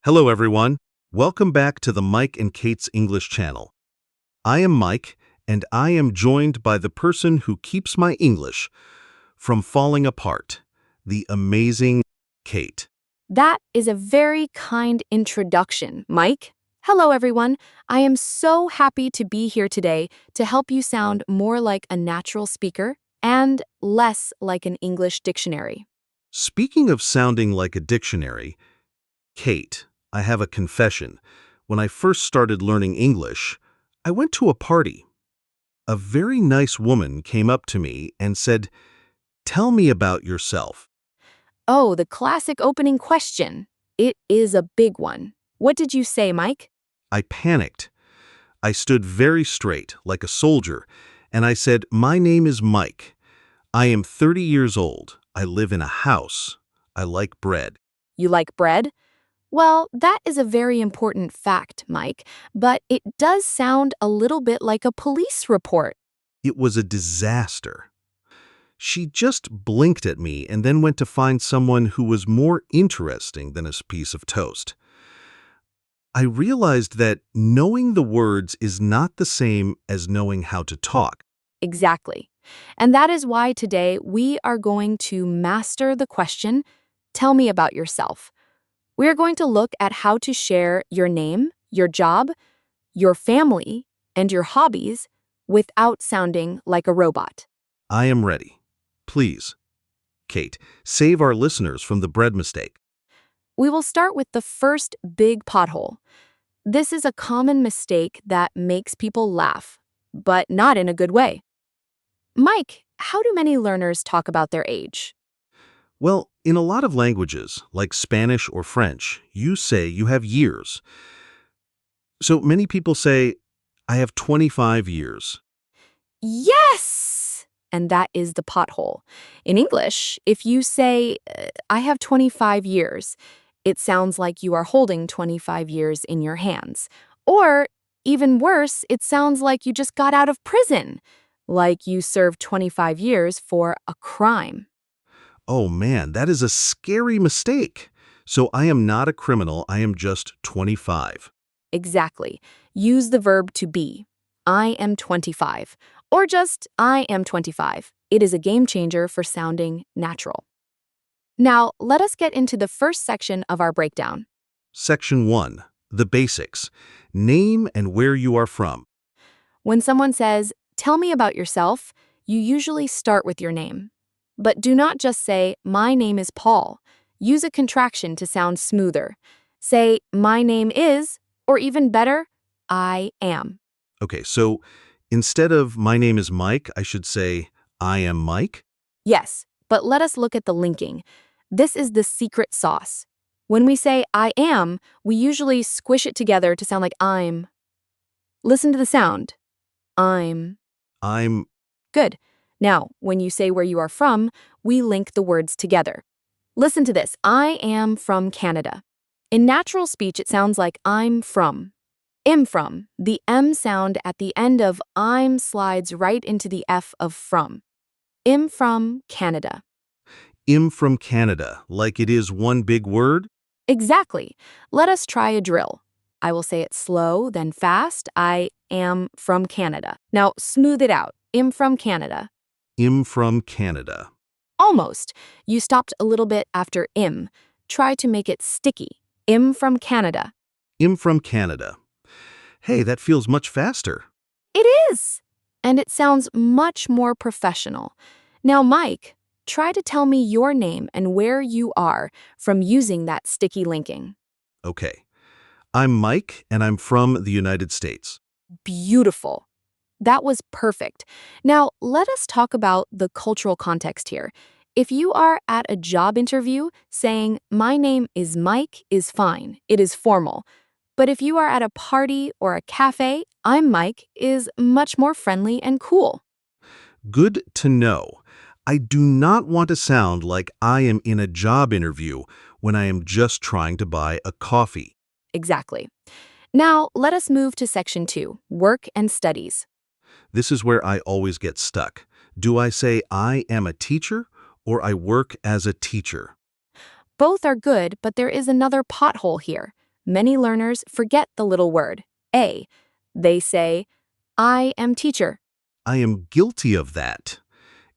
Hello, everyone. Welcome back to the Mike and Kate's English channel. I am Mike, and I am joined by the person who keeps my English from falling apart, the amazing Kate. That is a very kind introduction, Mike. Hello, everyone. I am so happy to be here today to help you sound more like a natural speaker and less like an English dictionary. Speaking of sounding like a dictionary, Kate, I have a confession. When I first started learning English, I went to a party. A very nice woman came up to me and said, "Tell me about yourself." Oh, the classic opening question. It is a big one. What did you say, Mike? I panicked. I stood very straight, like a soldier, and I said, "My name is Mike. I am 30 years old. I live in a house. I like bread." You like bread? Well, that is a very important fact, Mike, but it does sound a little bit like a police report. It was a disaster. She just blinked at me and then went to find someone who was more interesting than a piece of toast. I realized that knowing the words is not the same as knowing how to talk. Exactly. And that is why today we are going to master the question, tell me about yourself. We are going to look at how to share your name, your job, your family, and your hobbies without sounding like a robot. I am ready. Please, Kate, save our listeners from the bread mistake. We will start with the first big pothole. This is a common mistake that makes people laugh, but not in a good way. Mike, how do many learners talk about their age? Well, in a lot of languages, like Spanish or French, you say you have years. So many people say, "I have 25 years." Yes! And that is the pothole. In English, if you say, I have 25 years, it sounds like you are holding 25 years in your hands. Or, even worse, it sounds like you just got out of prison, like you served 25 years for a crime. Oh man, that is a scary mistake. So I am not a criminal, I am just 25. Exactly. Use the verb to be. I am 25. Or just, I am 25. It is a game changer for sounding natural. Now, let us get into the first section of our breakdown. Section 1. The basics. Name and where you are from. When someone says, tell me about yourself, you usually start with your name. But do not just say, my name is Paul. Use a contraction to sound smoother. Say, my name is, or even better, I am. Okay, so instead of "my name is Mike," I should say "I am Mike." Yes, but let us look at the linking. This is the secret sauce. When we say I am, we usually squish it together to sound like I'm. Listen to the sound. I'm. I'm Good. Now, when you say where you are from, we link the words together. Listen to this. I am from Canada. In natural speech, it sounds like I'm from. Am from. The M sound at the end of I'm slides right into the F of from. Am from Canada. im from Canada, like it is one big word. Exactly. Let us try a drill. I will say it slow, then fast. I am from Canada. Now, smooth it out. Am from Canada. Im from Canada. Almost. You stopped a little bit after im. Try to make it sticky. Am from Canada. Im from Canada. Hey, that feels much faster. It is. And it sounds much more professional. Now, Mike, try to tell me your name and where you are from using that sticky linking. Okay. I'm Mike, and I'm from the United States. Beautiful. That was perfect. Now, let us talk about the cultural context here. If you are at a job interview, saying, my name is Mike is fine. It is formal. But if you are at a party or a cafe, I'm Mike is much more friendly and cool. Good to know. I do not want to sound like I am in a job interview when I am just trying to buy a coffee. Exactly. Now, let us move to section 2, work and studies. This is where I always get stuck. Do I say I am a teacher or I work as a teacher? Both are good, but there is another pothole here. many learners forget the little word, a. They say, I am teacher. I am guilty of that.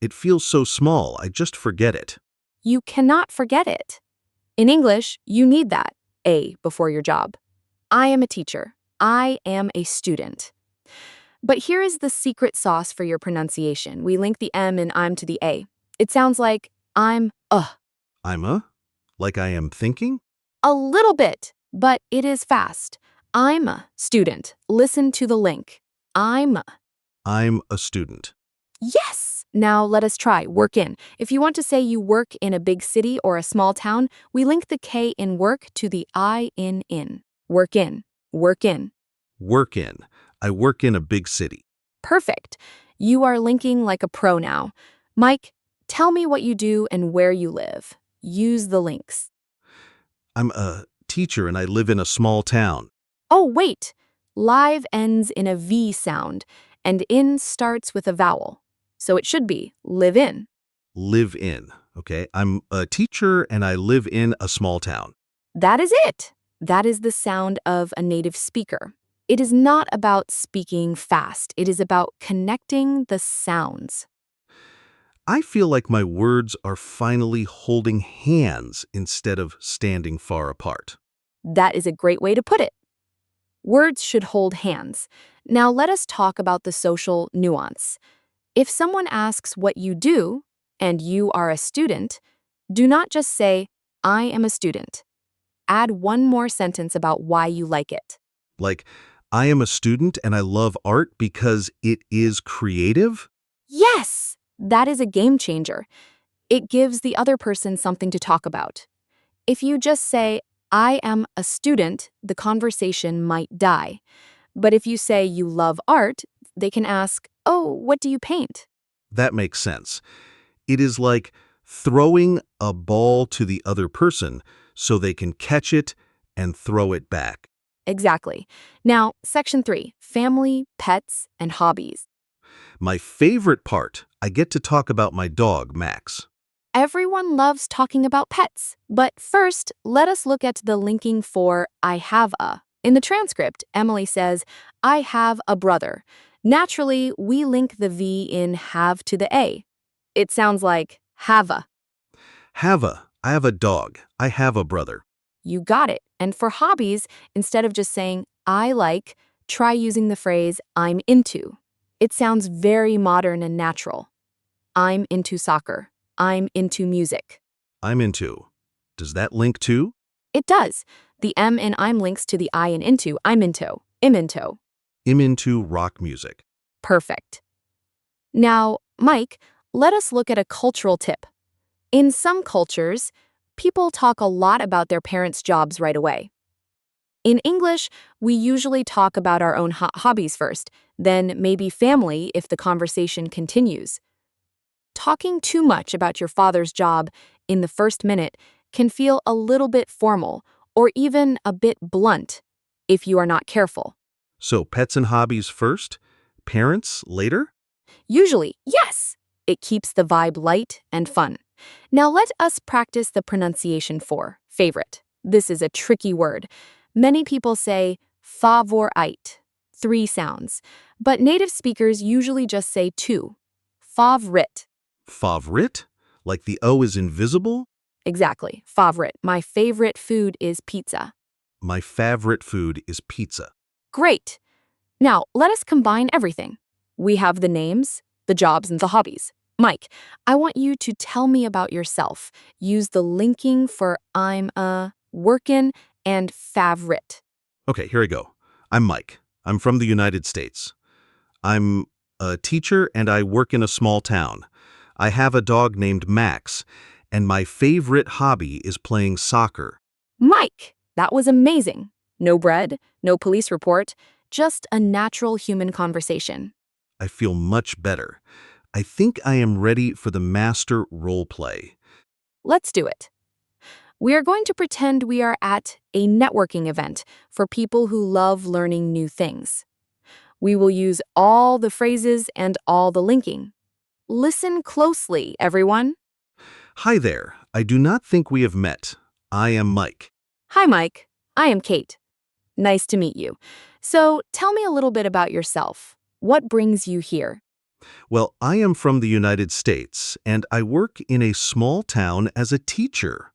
It feels so small, I just forget it. You cannot forget it. In English, you need that, a, before your job. I am a teacher. I am a student. But here is the secret sauce for your pronunciation. We link the M in I'm to the A. It sounds like I'm I'm like I am thinking? a little bit, but it is fast. I'm a student. Listen to the link. I'm a. I'm a student. Yes! Now let us try work in. If you want to say you work in a big city or a small town, we link the K in work to the I in in. Work in. Work in. Work in. I work in a big city. Perfect. You are linking like a pro now. Mike, tell me what you do and where you live. Use the links. I'm a teacher and I live in a small town. Oh, wait. Live ends in a V sound, and in starts with a vowel. So it should be live in. Live in. Okay. I'm a teacher and I live in a small town. That is it. That is the sound of a native speaker. It is not about speaking fast. It is about connecting the sounds. I feel like my words are finally holding hands instead of standing far apart. That is a great way to put it. Words should hold hands. Now let us talk about the social nuance. If someone asks what you do, and you are a student, do not just say, I am a student. Add one more sentence about why you like it. Like, I am a student and I love art because it is creative? Yes, that is a game changer. It gives the other person something to talk about. If you just say, I am a student, the conversation might die. But if you say you love art, they can ask, oh, what do you paint? That makes sense. It is like throwing a ball to the other person so they can catch it and throw it back. Exactly. Now, section 3, family, pets, and hobbies. My favorite part, I get to talk about my dog, Max. Everyone loves talking about pets, but first, let us look at the linking for I have a. In the transcript, Emily says, I have a brother. Naturally, we link the V in have to the A. It sounds like have a. I have a dog. I have a brother. You got it. And for hobbies, instead of just saying I like, try using the phrase I'm into. It sounds very modern and natural. I'm into soccer. I'm into music. I'm into. Does that link too? It does. The M in I'm links to the I in into. I'm into. Im into. I'm into rock music. Perfect. Now, Mike, let us look at a cultural tip. In some cultures, people talk a lot about their parents' jobs right away. In English, we usually talk about our own hobbies first, then maybe family if the conversation continues. Talking too much about your father's job in the first minute can feel a little bit formal or even a bit blunt if you are not careful. So pets and hobbies first, parents later? Usually, yes, it keeps the vibe light and fun. Now let us practice the pronunciation for favorite. This is a tricky word. Many people say favorite, 3 sounds, but native speakers usually just say 2. Favorite. Favorite? Like the O is invisible? Exactly, favorite. My favorite food is pizza. My favorite food is pizza. Great. Now, let us combine everything. We have the names, the jobs, and the hobbies. Mike, I want you to tell me about yourself. Use the linking for I'm a, workin', and favorite. Okay, here I go. I'm Mike. I'm from the United States. I'm a teacher and I work in a small town. I have a dog named Max, and my favorite hobby is playing soccer. Mike, that was amazing. No bread, no police report, just a natural human conversation. I feel much better. I think I am ready for the master role play. Let's do it. We are going to pretend we are at a networking event for people who love learning new things. We will use all the phrases and all the linking. Listen closely, everyone. Hi there. I do not think we have met. I am Mike. Hi, Mike. I am Kate. Nice to meet you. So tell me a little bit about yourself. What brings you here? Well, I am from the United States, and I work in a small town as a teacher.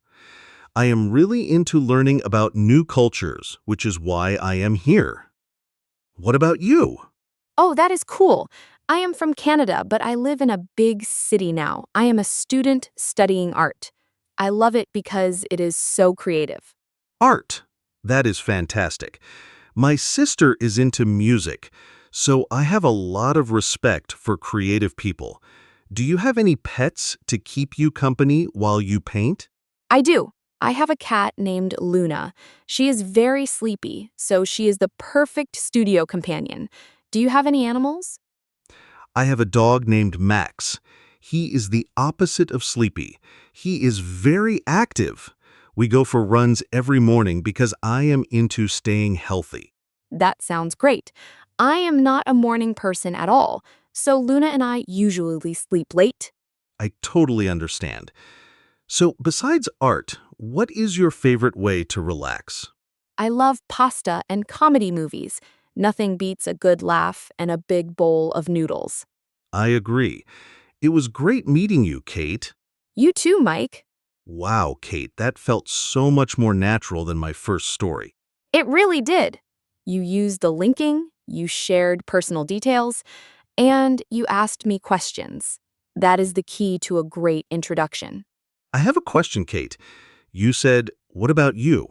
I am really into learning about new cultures, which is why I am here. What about you? Oh, that is cool. I am from Canada, but I live in a big city now. I am a student studying art. I love it because it is so creative. Art. That is fantastic. My sister is into music, so I have a lot of respect for creative people. Do you have any pets to keep you company while you paint? I do. I have a cat named Luna. She is very sleepy, so she is the perfect studio companion. Do you have any animals? I have a dog named Max. He is the opposite of sleepy. He is very active. We go for runs every morning because I am into staying healthy. That sounds great. I am not a morning person at all, so Luna and I usually sleep late. I totally understand. So, besides art, what is your favorite way to relax? I love pasta and comedy movies. Nothing beats a good laugh and a big bowl of noodles. I agree. It was great meeting you, Kate. You too, Mike. Wow, Kate, that felt so much more natural than my first story. It really did. You used the linking, you shared personal details, and you asked me questions. That is the key to a great introduction. I have a question, Kate. You said, "What about you?"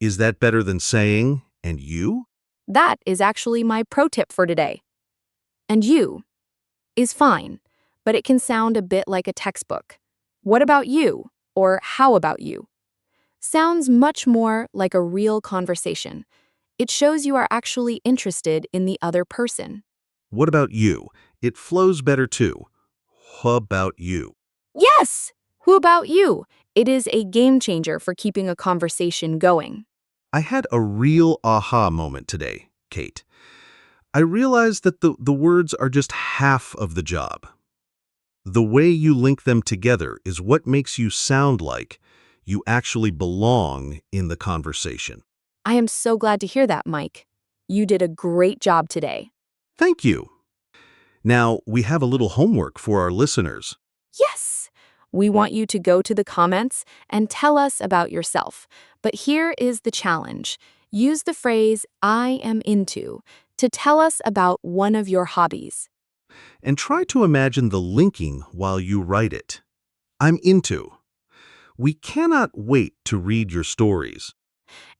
Is that better than saying, "and you"? That is actually my pro tip for today. And you is fine, but it can sound a bit like a textbook. What about you? Or how about you? Sounds much more like a real conversation. It shows you are actually interested in the other person. What about you? It flows better too. How about you? Yes! Who about you? It is a game changer for keeping a conversation going. I had a real aha moment today, Kate. I realized that the words are just half of the job. The way you link them together is what makes you sound like you actually belong in the conversation. I am so glad to hear that, Mike. You did a great job today. Thank you. Now, we have a little homework for our listeners. Yes! We want you to go to the comments and tell us about yourself. But here is the challenge. Use the phrase, I am into, to tell us about one of your hobbies. And try to imagine the linking while you write it. I'm into. We cannot wait to read your stories.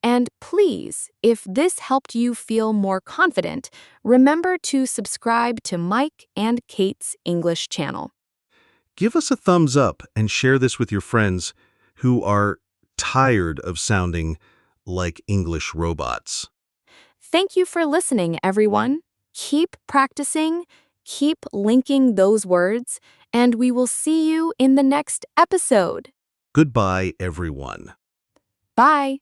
And please, if this helped you feel more confident, remember to subscribe to Mike and Kate's English channel. Give us a thumbs up and share this with your friends who are tired of sounding like English robots. Thank you for listening, everyone. Keep practicing, keep linking those words, and we will see you in the next episode. Goodbye, everyone. Bye.